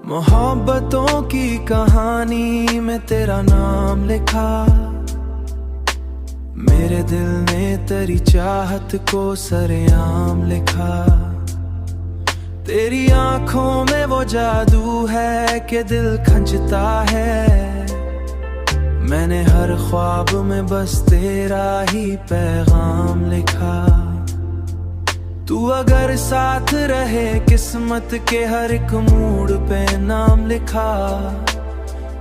मोहब्बतों की कहानी में तेरा नाम लिखा। मेरे दिल ने तेरी चाहत को सरेआम लिखा। तेरी आंखों में वो जादू है कि दिल खंजता है। मैंने हर ख्वाब में बस तेरा ही पैगाम लिखा। तू अगर साथ रहे किस्मत के हर एक मूड पे नाम लिखा।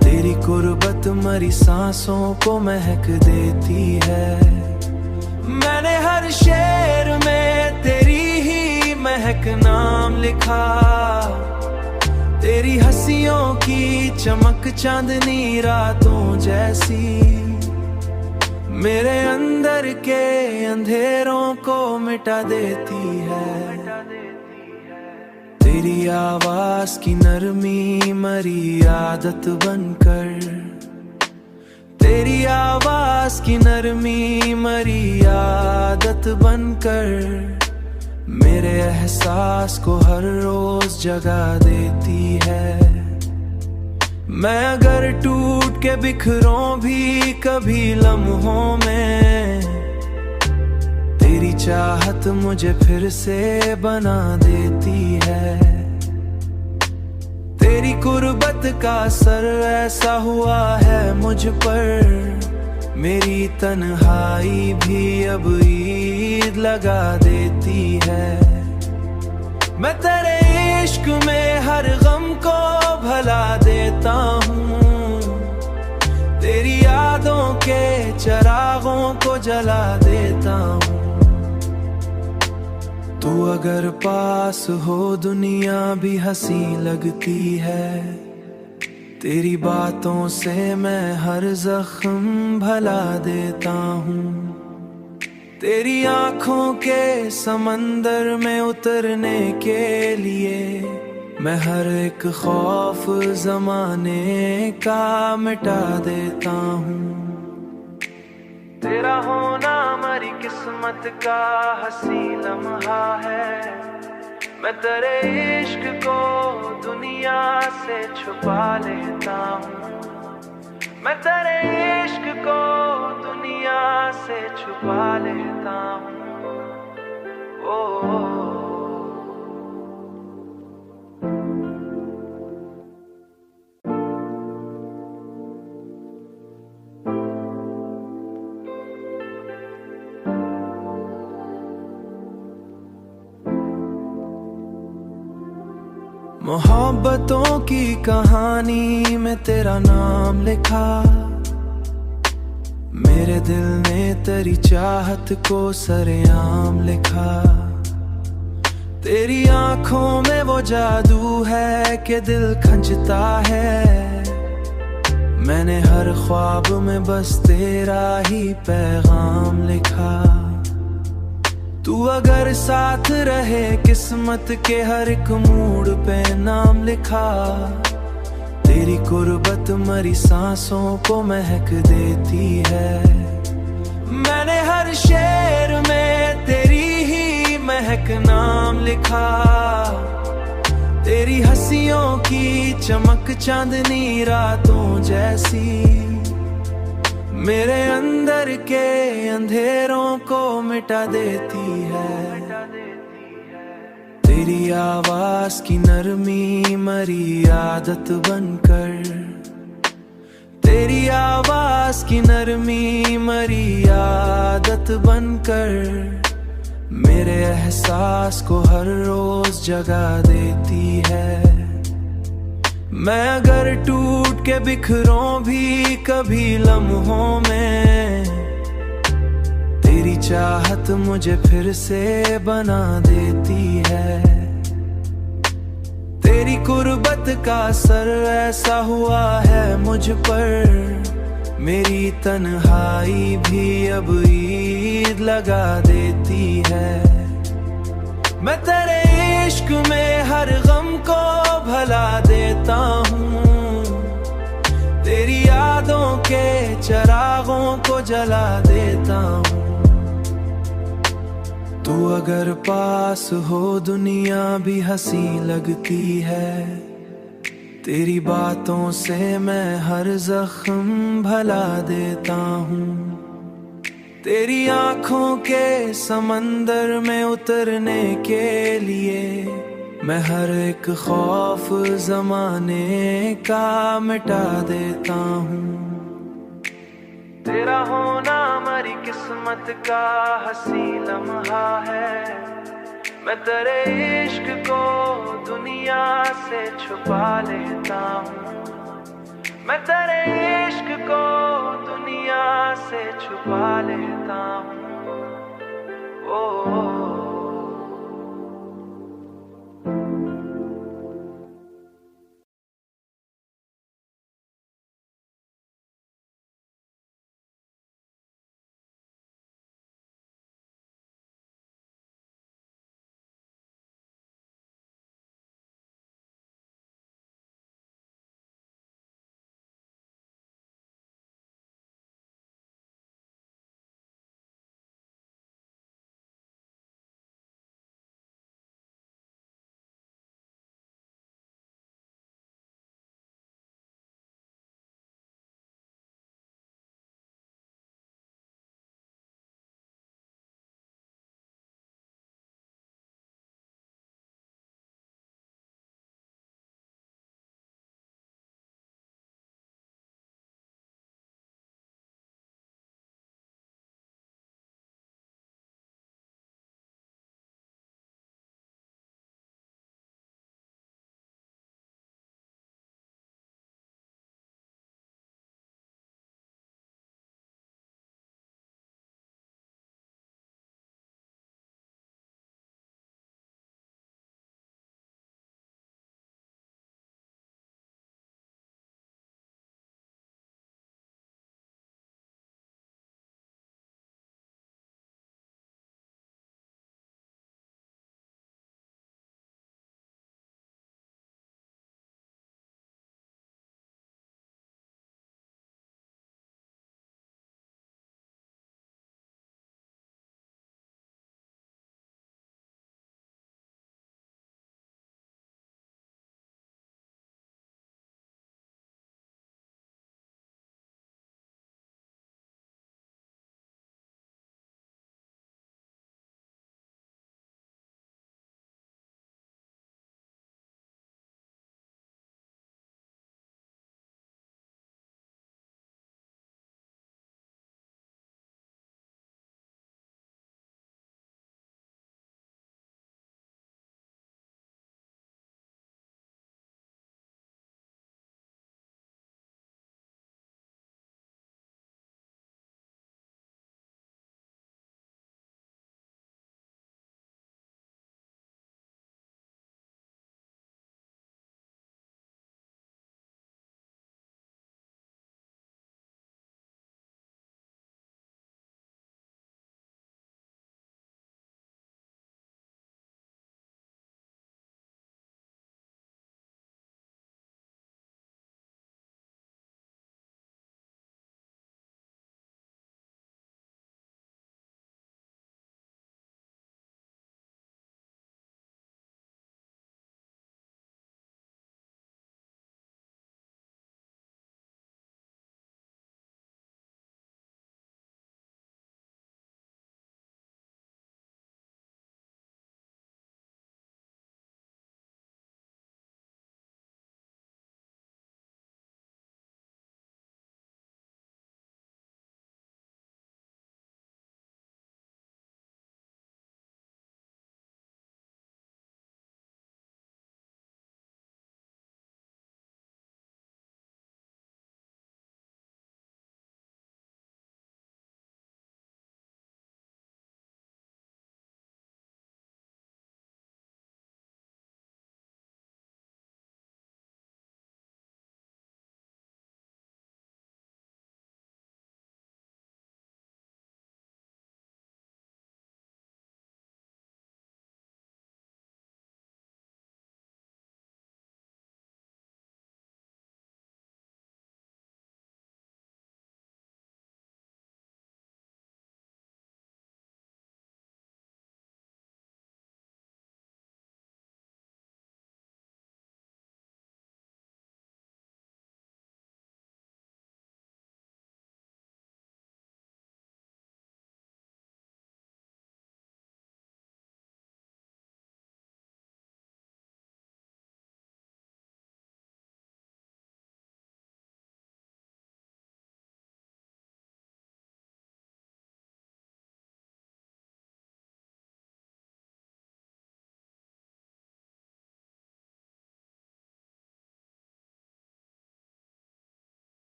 तेरी कुर्बत मरी सांसों को महक देती है। मैंने हर शेर में तेरी ही महक नाम लिखा। तेरी हंसियों की चमक चांदनी रातों जैसी मेरे अंदर के अंधेरों को मिटा देती है। तेरी आवाज की नरमी मरी आदत बनकर, तेरी आवाज की नरमी मरी आदत बनकर मेरे एहसास को हर रोज जगा देती है। मैं अगर टूट के बिखरूं भी कभी लम्हों में, तेरी चाहत मुझे फिर से बना देती है। तेरी कुर्बत का असर ऐसा हुआ है मुझ पर, मेरी तन्हाई भी अब ईद लगा देती है। मैं तेरे इश्क में हर गम को भुला देता हूँ। तेरी यादों के चिरागों को जला देता हूँ। तू अगर पास हो दुनिया भी हंसी लगती है। तेरी बातों से मैं हर जख्म भला देता हूँ। तेरी आंखों के समंदर में उतरने के लिए मैं हर एक खौफ जमाने का मिटा देता हूँ। तेरा होना हमारी किस्मत का हंसी लम्हा है। मैं तेरे इश्क को दुनिया से छुपा लेता हूँ। मैं तेरे इश्क को दुनिया से छुपा लेता हूँ। ओ मोहब्बतों की कहानी में तेरा नाम लिखा। मेरे दिल ने तेरी चाहत को सरेआम लिखा। तेरी आंखों में वो जादू है कि दिल खंजता है। मैंने हर ख्वाब में बस तेरा ही पैगाम लिखा। तू अगर साथ रहे किस्मत के हर एक मूड पे नाम लिखा। तेरी कुर्बत मरी सांसों को महक देती है। मैंने हर शेर में तेरी ही महक नाम लिखा। तेरी हंसियों की चमक चांदनी रातों जैसी मेरे अंदर के अंधेरों को मिटा देती है। तेरी आवाज की नरमी मरी आदत बनकर, तेरी आवाज की नरमी मरी आदत बनकर मेरे एहसास को हर रोज जगा देती है। मैं अगर टूट के बिखरूं भी कभी लम्हों में, तेरी चाहत मुझे फिर से बना देती है। तेरी कुर्बत का असर ऐसा हुआ है मुझ पर, मेरी तन्हाई भी अब ईद लगा देती है। मैं तेरे इश्क में हर गम को भुला देता हूँ। तेरी यादों के चिरागों को जला देता हूँ। तू अगर पास हो दुनिया भी हंसी लगती है। तेरी बातों से मैं हर जख्म भला देता हूँ। तेरी आंखों के समंदर में उतरने के लिए मैं हर एक खौफ जमाने का मिटा देता हूँ। तेरा होना हमारी किस्मत का हंसी लम्हा है। मैं तेरे इश्क को दुनिया से छुपा लेता हूँ। मैं तेरे इश्क को दुनिया से छुपा लेता हूँ।